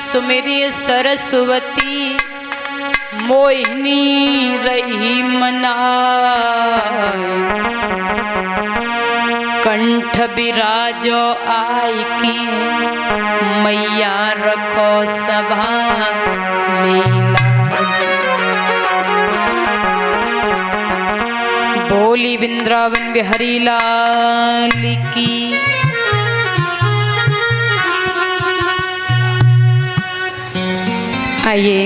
सुमेरी सरस्वती मोहिनी रही मनाए। कंठ बिराजो आई की मैया रखो सभा में लाज। बोली वृंदावन बिहारी लाल की। आइए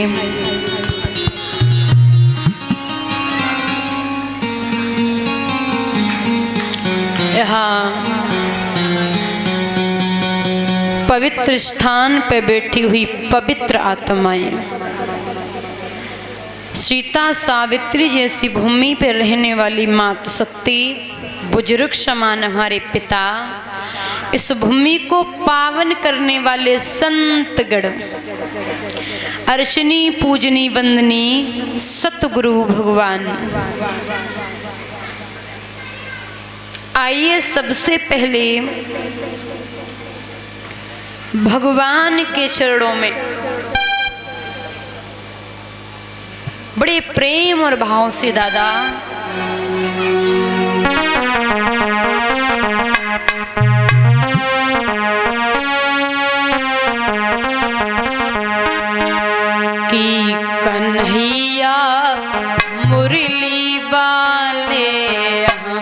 यहाँ पवित्र स्थान पे बैठी हुई पवित्र आत्माएं, सीता सावित्री जैसी भूमि पे रहने वाली मात सती, बुजुर्ग समान हमारे पिता, इस भूमि को पावन करने वाले संतगण, अर्चनी पूजनी वंदनी सतगुरु भगवान। आइए सबसे पहले भगवान के चरणों में बड़े प्रेम और भाव से दादा की कन्हैया मुरली वाले हम।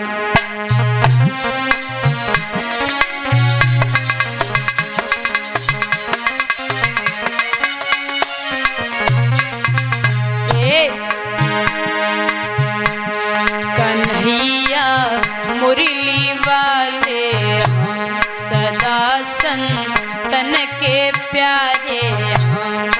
कन्हैया मुरली वाले हम, सदा संतन के प्यारे हम।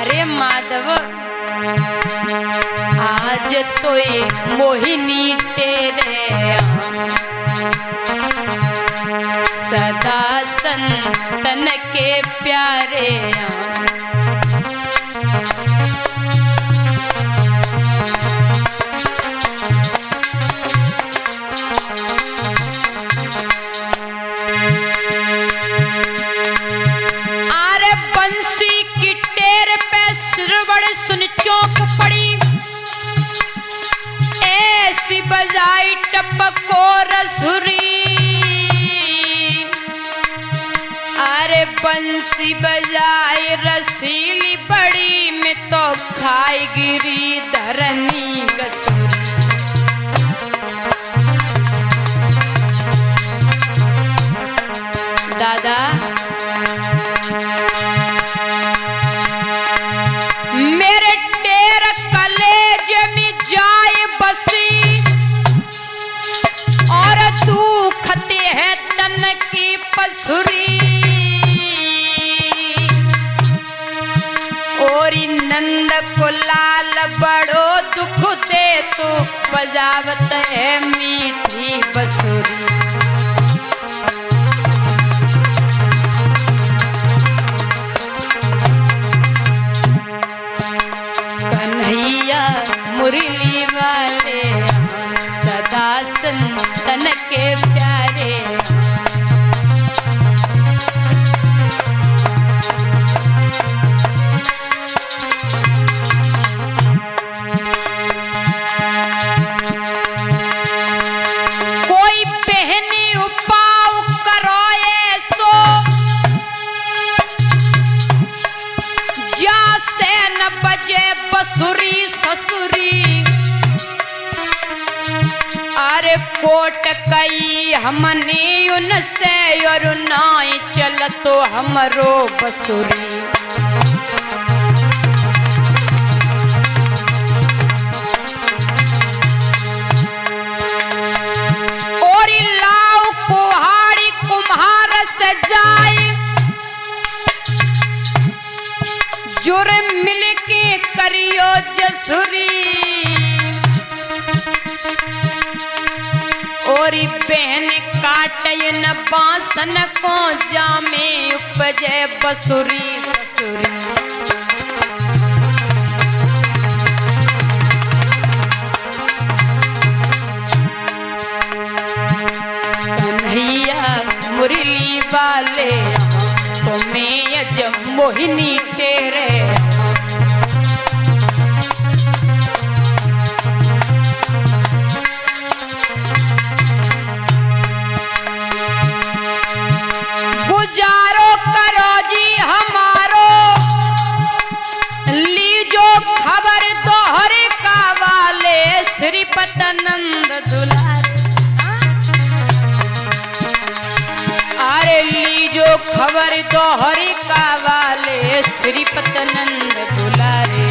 अरे माधव आज तो ये मोहिनी तेरे हम, सदा संतन के प्यारे हम। अरे बंसी की टेर पे श्रवण सुन चौंक पड़ी, ऐसी बजाई टपको रसुरी। अरे बंसी बजाए रसीली बड़ी में तो खाई गिरी धरनी गसूरी। दादा मेरे टेर कलेज में जाए बसी, और तू खते है तन की पसुरी। और नंद को लाल बड़ो दुख दे तो बजावत है मीठी बसुरी। कन्हैया मुरली वाले सदा संतन के प्यारे। कोई बहनी उपाव करो ऐसो, जा से न बजे बसुरी ससुरी। अरे कोट कई हमने उनसे और नाई चल तो हमरो बसुरी। और लाव कुहाड़ी कुम्हार से जाए, जुर्म मिल के करियो जसुरी। और बहन काटे न बासन को जामे उपजे बसुरी ससुरी। वाले तुम्हें अजब मोहिनी तेरे। गुजारो करो जी हमारो लीजो खबर दोहरे का वाले श्रीपतनंद दुलारे। अरे लीजो खबर दोहरे का वाले श्रीपतनंद दुलारे।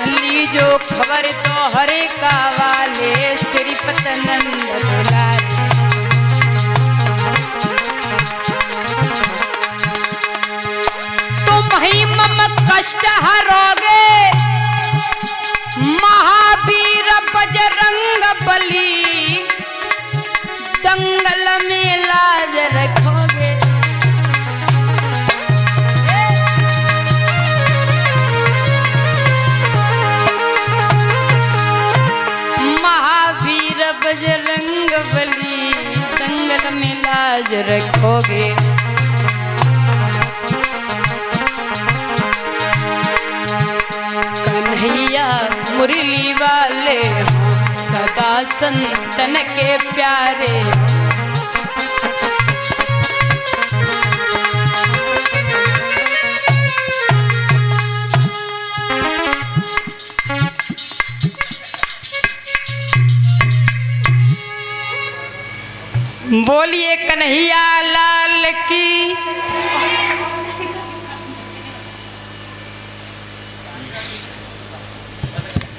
लीजो खबर दोहरे का वाले श्रीपतनंद दुलारे। तुम मम कष्ट हरोगे महावीर बजरंग बली। दंगल में लाज रखोगे महावीर बजरंग बली। दंगल में लाज रखोगे। कन्हैया मुरली वाले सदा संतन के प्यारे। बोलिए कन्हैया लाल की।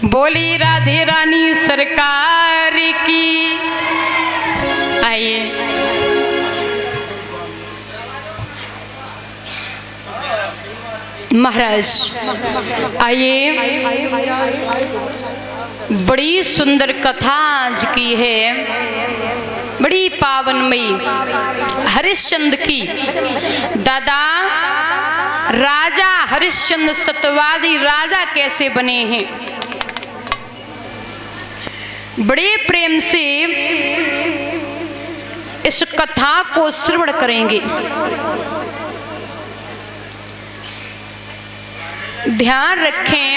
बोली राधे रानी सरकार की। आइए महाराज आइए। बड़ी सुंदर कथा आज की है, बड़ी पावनमयी हरिश्चंद्र की। दादा राजा हरिश्चंद्र सत्यवादी राजा कैसे बने हैं, बड़े प्रेम से इस कथा को श्रवण करेंगे। ध्यान रखें,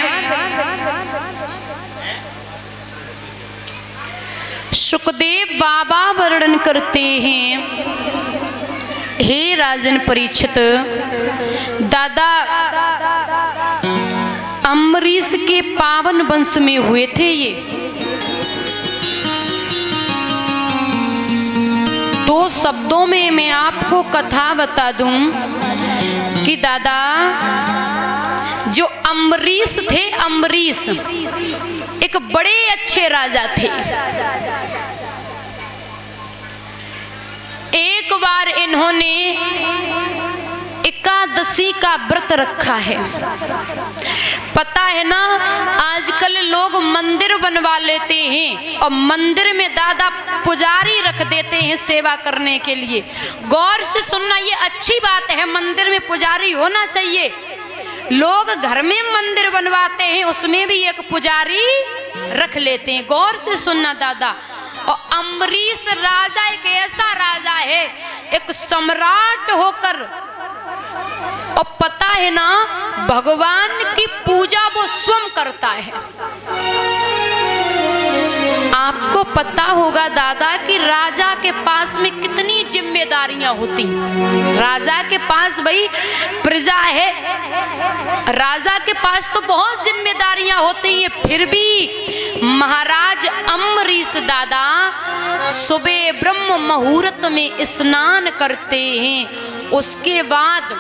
सुखदेव बाबा वर्णन करते हैं, हे राजन परीक्षित, दादा अम्बरीश के पावन वंश में हुए थे ये। दो शब्दों में मैं आपको कथा बता दूं कि दादा जो अम्बरीश थे, अम्बरीश एक बड़े अच्छे राजा थे। एक बार इन्होंने एकादशी का व्रत रखा है। पता है ना, आजकल लोग मंदिर बनवा लेते हैं और मंदिर में दादा पुजारी रख देते हैं सेवा करने के लिए। गौर से सुनना, ये अच्छी बात है, मंदिर में पुजारी होना चाहिए। लोग घर में मंदिर बनवाते हैं, उसमें भी एक पुजारी रख लेते हैं। गौर से सुनना दादा। और अम्बरीश राजा एक ऐसा राजा है, एक सम्राट होकर, और पता है ना भगवान की पूजा वो स्वयं करता है। आपको पता होगा दादा कि राजा के पास में कितनी जिम्मेदारियां होती। राजा के पास भाई प्रजा है, राजा के पास तो बहुत जिम्मेदारियां होती हैं। फिर भी महाराज अम्बरीश दादा सुबह ब्रह्म मुहूर्त में स्नान करते हैं, उसके बाद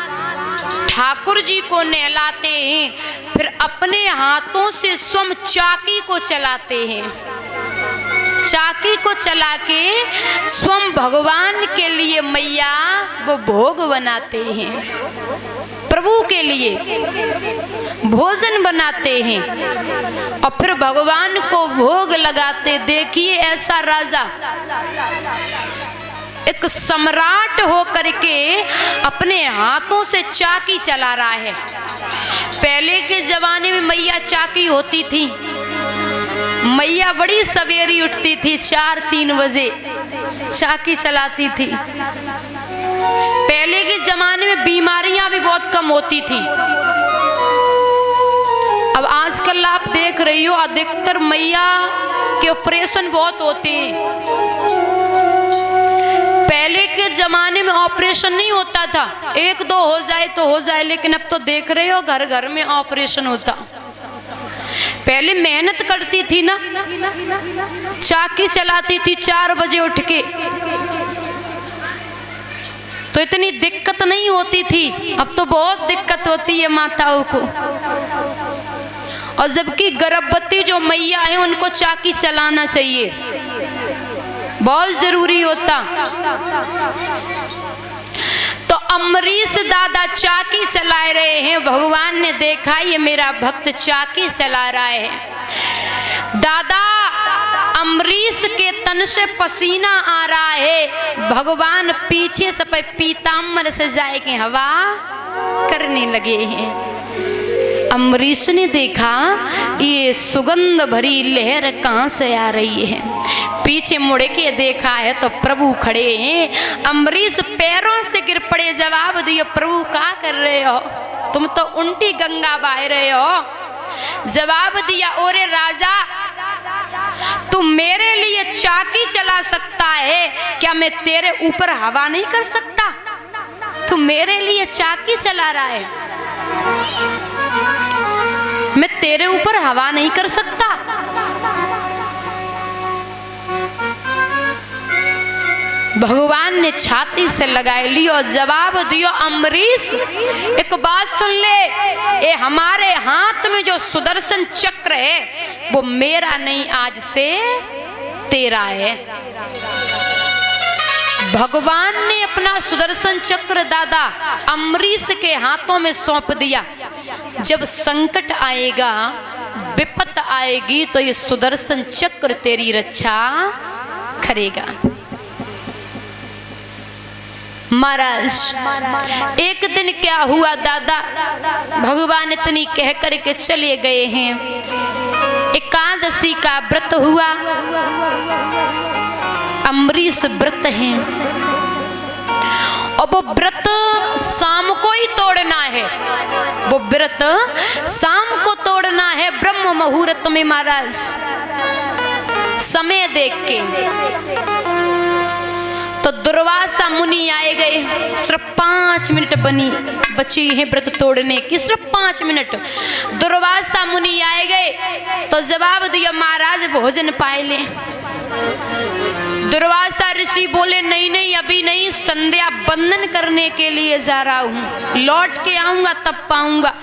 ठाकुर जी को नहलाते हैं, फिर अपने हाथों से स्वयं चाकी को चलाते हैं। चाकी को चला के स्वयं भगवान के लिए मैया वो भोग बनाते हैं, प्रभु के लिए भोजन बनाते हैं और फिर भगवान को भोग लगाते। देखिए ऐसा राजा, एक सम्राट होकर के अपने हाथों से चाकी चला रहा है। पहले के जमाने में मैया चाकी होती थी, मैया बड़ी सवेरी उठती थी, 4-3 बजे चाकी चलाती थी। पहले के जमाने में बीमारियां भी बहुत कम होती थी। अब आजकल आप देख रही हो अधिकतर मैया के ऑपरेशन बहुत होते हैं। पहले के जमाने में ऑपरेशन नहीं होता था, एक दो हो जाए तो हो जाए, लेकिन अब तो देख रहे हो घर घर में ऑपरेशन होता। पहले मेहनत करती थी ना, चाकी चलाती थी 4 बजे उठ के, तो इतनी दिक्कत नहीं होती थी। अब तो बहुत दिक्कत होती है माताओं को। और जबकि गर्भवती जो मैया है उनको चाकी चलाना चाहिए, बहुत जरूरी होता। तो अम्बरीश दादा चाकी चला रहे हैं। भगवान ने देखा ये मेरा भक्त चाकी चला रहा है। दादा अम्बरीश के तन से पसीना आ रहा है। भगवान पीछे से पीताम्बर से जाके हवा करने लगे हैं। अम्बरीश ने देखा ये सुगंध भरी लहर कहाँ से आ रही है। पीछे मुड़ के देखा है तो प्रभु खड़े हैं। अम्बरीश पैरों से गिर पड़े, जवाब दिए प्रभु क्या कर रहे हो, तुम तो उल्टी गंगा बहा रहे हो। जवाब दिया ओरे राजा, तू मेरे लिए चाकी चला सकता है, क्या मैं तेरे ऊपर हवा नहीं कर सकता? तू मेरे लिए चाकी चला रहा है, मैं तेरे ऊपर हवा नहीं कर सकता? भगवान ने छाती से लगाए ली और जवाब दियो अम्बरीश एक बात सुन ले, ये हमारे हाथ में जो सुदर्शन चक्र है वो मेरा नहीं, आज से तेरा है। भगवान ने अपना सुदर्शन चक्र दादा अम्बरीश के हाथों में सौंप दिया। जब संकट आएगा, विपत आएगी, तो ये सुदर्शन चक्र तेरी रक्षा करेगा। महाराज एक दिन क्या हुआ दादा, भगवान इतनी कह करके चले गए हैं। एकादशी का व्रत हुआ, अम्बरीश व्रत हैं और वो व्रत शाम को ही तोड़ना है। वो व्रत शाम को तोड़ना है, ब्रह्म मुहूर्त में महाराज, समय देख के। तो दुर्वासा मुनि आए गए, सिर्फ 5 मिनट बची है व्रत तोड़ने की, सिर्फ 5 मिनट। दुर्वासा मुनि आए गए तो जवाब दिया महाराज भोजन पाए ले। दुर्वासा ऋषि बोले नहीं नहीं अभी नहीं, संध्या बंदन करने के लिए जा रहा हूँ, लौट के आऊंगा तब पाऊंगा।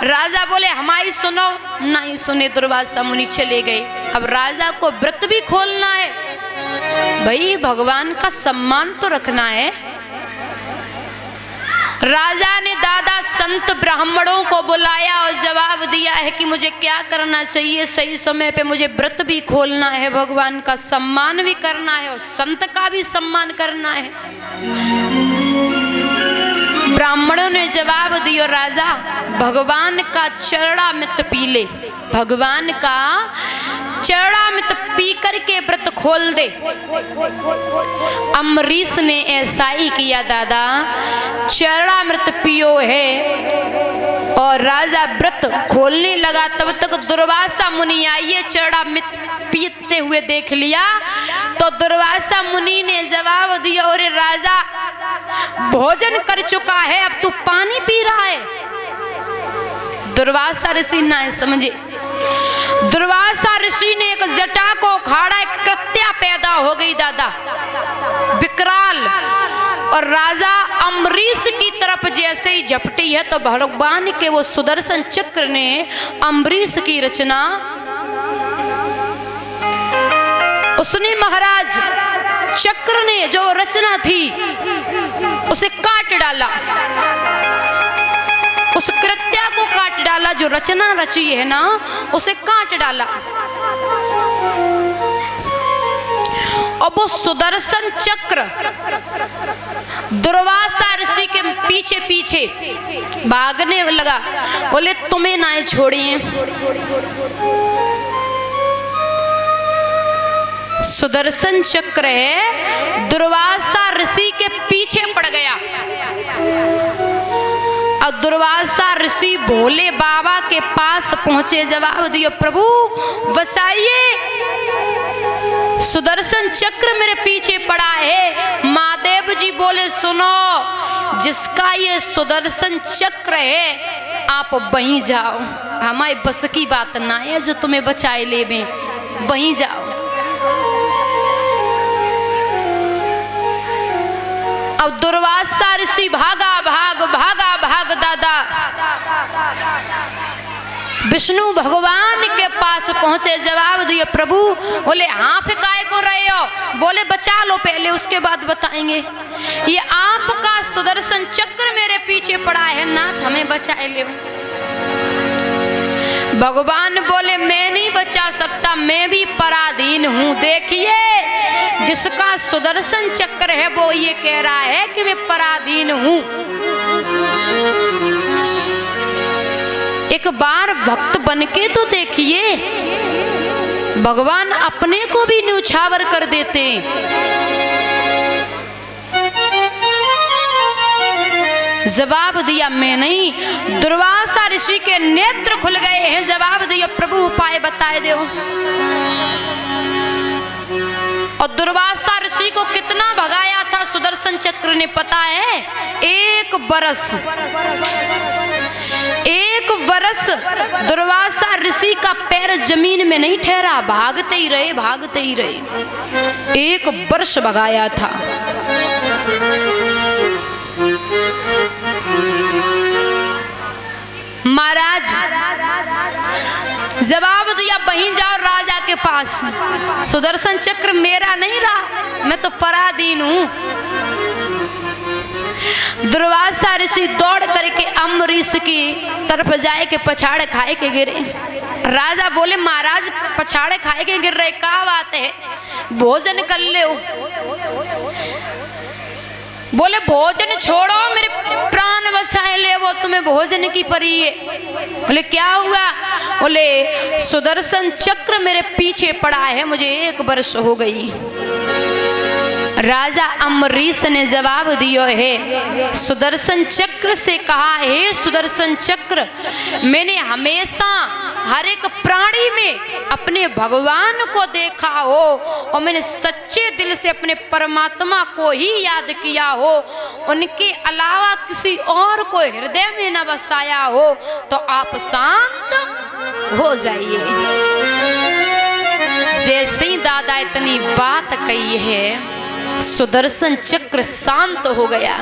राजा बोले हमारी सुनो, नहीं सुने, दुर्वासा मुनि चले गए। अब राजा को व्रत भी खोलना है भाई, भगवान का सम्मान तो रखना है। राजा ने दादा संत ब्राह्मणों को बुलाया और जवाब दिया है कि मुझे क्या करना चाहिए, सही समय पे मुझे व्रत भी खोलना है, भगवान का सम्मान भी करना है और संत का भी सम्मान करना है। ब्राह्मणों ने जवाब दिया राजा भगवान का चरणामृत पी ले, भगवान का चरणामृत पी करके व्रत खोल दे। अम्बरीश ने ऐसा ही किया दादा, चरणामृत पियो है और राजा व्रत खोलने लगा। तब तक दुर्वासा मुनि आइए, चरणामृत पीते हुए देख लिया तो दुर्वासा मुनि ने जवाब दिया अरे राजा भोजन कर चुका है, अब तू पानी पी रहा है। दुर्वासा ऋषि ना समझे, दुर्वासा ऋषि ने एक जटा को उखाड़ा, एक कृत्या पैदा हो गई दादा विकराल, और राजा अम्बरीश की तरफ जैसे ही झपटी है तो भगवान के वो सुदर्शन चक्र ने अम्बरीश की रचना, उसने महाराज चक्र ने जो रचना थी उसे काट डाला, उस कृत्या को काट डाला, जो रचना रची है ना उसे काट डाला। और वो सुदर्शन चक्र दुर्वासा ऋषि के पीछे पीछे भागने लगा, बोले तुम्हें ना छोड़िए। सुदर्शन चक्र है दुर्वासा ऋषि के पीछे पड़ गया। और दुर्वासा ऋषि भोले बाबा के पास पहुंचे, जवाब दियो प्रभु बचाइए, सुदर्शन चक्र मेरे पीछे पड़ा है। महादेव जी बोले सुनो, जिसका ये सुदर्शन चक्र है आप वहीं जाओ, हमारे बस की बात ना है जो तुम्हें बचाए ले में, वहीं जाओ। अब दुर्वासा ऋषि भागा भाग दादा विष्णु भगवान के पास पहुंचे, जवाब दिए प्रभु। बोले आप काय को रहे हो? बोले बचा लो पहले, उसके बाद बताएंगे। ये आपका सुदर्शन चक्र मेरे पीछे पड़ा है नाथ, हमें बचाए ले। भगवान बोले मैं नहीं बचा सकता, मैं भी पराधीन हूँ। देखिए जिसका सुदर्शन चक्र है वो ये कह रहा है कि मैं पराधीन हूँ। एक बार भक्त बनके तो देखिए, भगवान अपने को भी न्यौछावर कर देते। जवाब दिया मैं नहीं। दुर्वासा ऋषि के नेत्र खुल गए हैं, जवाब दिया प्रभु उपाय बताए दो। और दुर्वासा ऋषि को कितना भगाया था सुदर्शन चक्र ने पता है? 1 वर्ष दुर्वासा ऋषि का पैर जमीन में नहीं ठहरा, भागते ही रहे। 1 वर्ष भगाया था। महाराज जवाब दिया वहीं जाओ राजा के पास, सुदर्शन चक्र मेरा नहीं रहा, मैं तो पराधीन हूं। दुर्वासा ऋषि दौड़ करके अम्बरीश की तरफ जाए के पछाड़े खाए के गिरे। राजा बोले महाराज पछाड़े खाए के गिर रहे, क्या बात है? भोजन कर ले। बोले भोजन छोड़ो, मेरे प्राण बचाए ले, वो तुम्हें भोजन की परी है। बोले क्या हुआ? बोले सुदर्शन चक्र मेरे पीछे पड़ा है, मुझे 1 वर्ष हो गई। राजा अम्बरीश ने जवाब दियो है सुदर्शन चक्र से कहा है, सुदर्शन चक्र मैंने हमेशा हर एक प्राणी में अपने भगवान को देखा हो और मैंने सच्चे दिल से अपने परमात्मा को ही याद किया हो, उनके अलावा किसी और को हृदय में न बसाया हो, तो आप शांत हो जाइए। जैसे ही दादा इतनी बात कही है सुदर्शन चक्र शांत हो गया।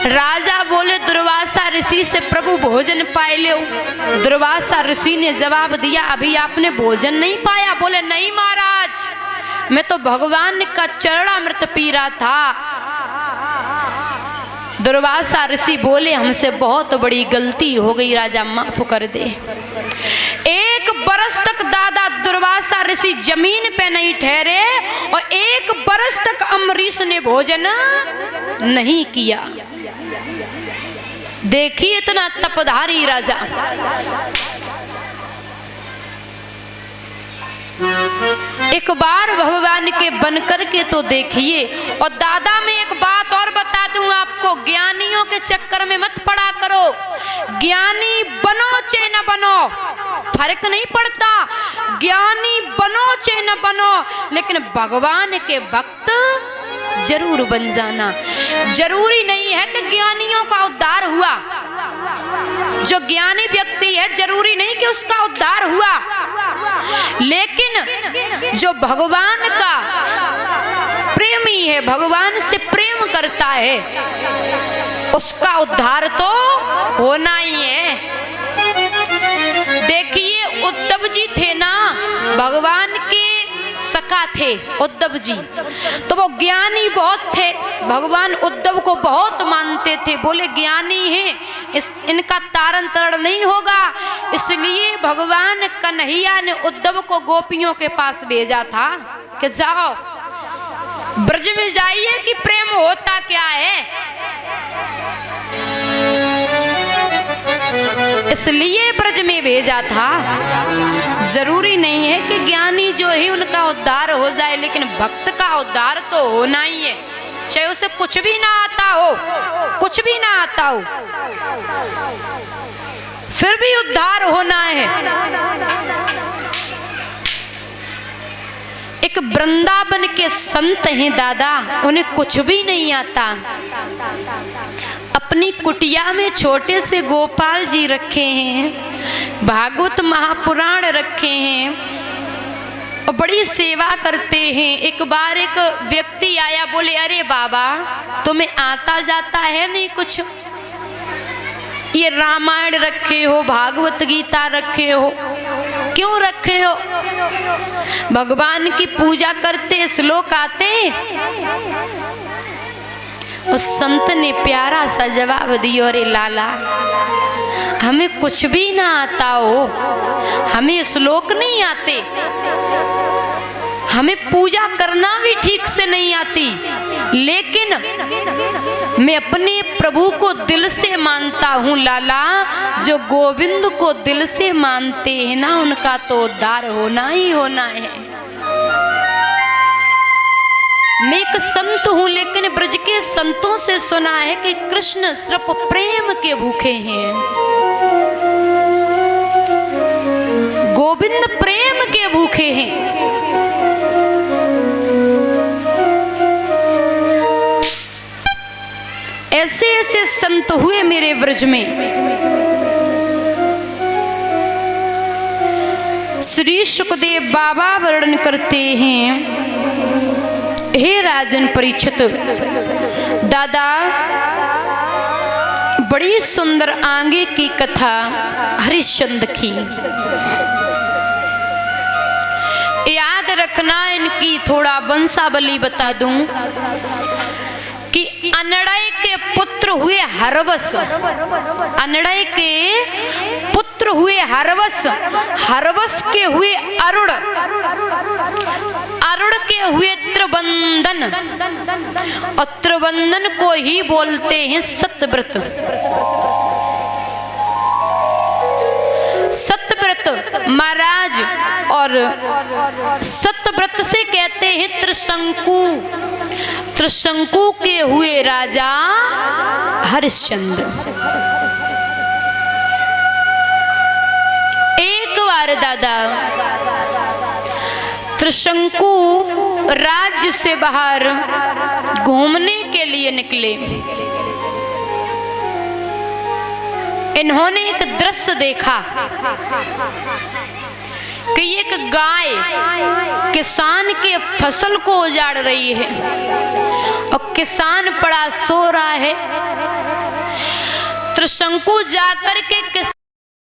राजा बोले दुर्वासा ऋषि से प्रभु भोजन पाए लो। दुर्वासा ऋषि ने जवाब दिया अभी आपने भोजन नहीं पाया? बोले नहीं महाराज, मैं तो भगवान का चरणामृत पी रहा था। दुर्वासा ऋषि बोले हमसे बहुत बड़ी गलती हो गई, राजा माफ कर दे। 1 बरस तक दादा दुर्वासा ऋषि जमीन पे नहीं ठहरे और 1 बरस तक अम्बरीश ने भोजन नहीं किया। देखिए इतना तपधारी राजा। एक बार भगवान के बनकर के तो देखिए। और दादा मैं एक बात और बता दूं आपको, ज्ञानियों के चक्कर में मत पड़ा करो। ज्ञानी बनो चाहे न बनो फर्क नहीं पड़ता, ज्ञानी बनो चाहे न बनो, लेकिन भगवान के भक्त जरूर बन जाना। जरूरी नहीं है कि ज्ञानियों का उद्धार हुआ, जो ज्ञानी व्यक्ति है जरूरी नहीं कि उसका उद्धार हुआ, लेकिन जो भगवान का प्रेमी है, भगवान से प्रेम करता है, उसका उद्धार तो होना ही है। देखिए उद्धव जी थे ना, भगवान के सखा थे उद्धव जी, तो वो ज्ञानी बहुत थे, भगवान उद्धव को बहुत मानते थे। बोले ज्ञानी हैं, इनका तारण तरण नहीं होगा, इसलिए भगवान कन्हैया ने उद्धव को गोपियों के पास भेजा था कि जाओ ब्रज में जाइए कि प्रेम होता क्या है। इसलिए ब्रज में भेजा था। जरूरी नहीं है कि ज्ञानी जो है उनका उद्धार हो जाए, लेकिन भक्त का उद्धार तो होना ही है। चाहे उसे कुछ भी ना आता हो, कुछ भी ना आता हो, फिर भी उद्धार होना है। एक वृंदावन के संत हैं दादा, उन्हें कुछ भी नहीं आता। अपनी कुटिया में छोटे से गोपाल जी रखे हैं, भागवत महापुराण रखे हैं और बड़ी सेवा करते हैं। एक बार एक व्यक्ति आया, बोले अरे बाबा तुम्हें आता जाता है नहीं कुछ, ये रामायण रखे हो, भागवत गीता रखे हो, क्यों रखे हो? भगवान की पूजा करते श्लोक आते? उस संत ने प्यारा सा जवाब दिया, अरे लाला हमें कुछ भी ना आता हो, हमें श्लोक नहीं आते, हमें पूजा करना भी ठीक से नहीं आती, लेकिन मैं अपने प्रभु को दिल से मानता हूँ लाला। जो गोविंद को दिल से मानते हैं ना, उनका तो उद्धार होना ही होना है। मैं एक संत हूँ, लेकिन ब्रज के संतों से सुना है कि कृष्ण सिर्फ प्रेम के भूखे हैं, गोविंद प्रेम के भूखे हैं। ऐसे ऐसे संत हुए मेरे व्रज में। श्री सुखदेव बाबा वर्णन करते हैं, हे राजन परीक्षित, दादा बड़ी सुंदर आगे की कथा हरिश्चंद्र की, याद रखना। इनकी थोड़ा वंशावली बता दूं कि अनड़य के पुत्र हुए हरवस, अनड़य के पुत्र हुए हरवस, हरवस के हुए अरुण, अरुण के हुए त्रिवंदन, और त्रिवंदन को ही बोलते हैं सत्यव्रत। सत्यव्रत महाराज, और सत्यव्रत से कहते हैं त्रिशंकु, त्रिशंकु के हुए राजा हरिश्चंद्र। एक बार दादा त्रिशंकु राज्य से बाहर घूमने के लिए निकले। इन्होंने एक दृश्य देखा कि एक गाय किसान के फसल को उजाड़ रही है और किसान पड़ा सो रहा है। त्रिशंकु जाकर के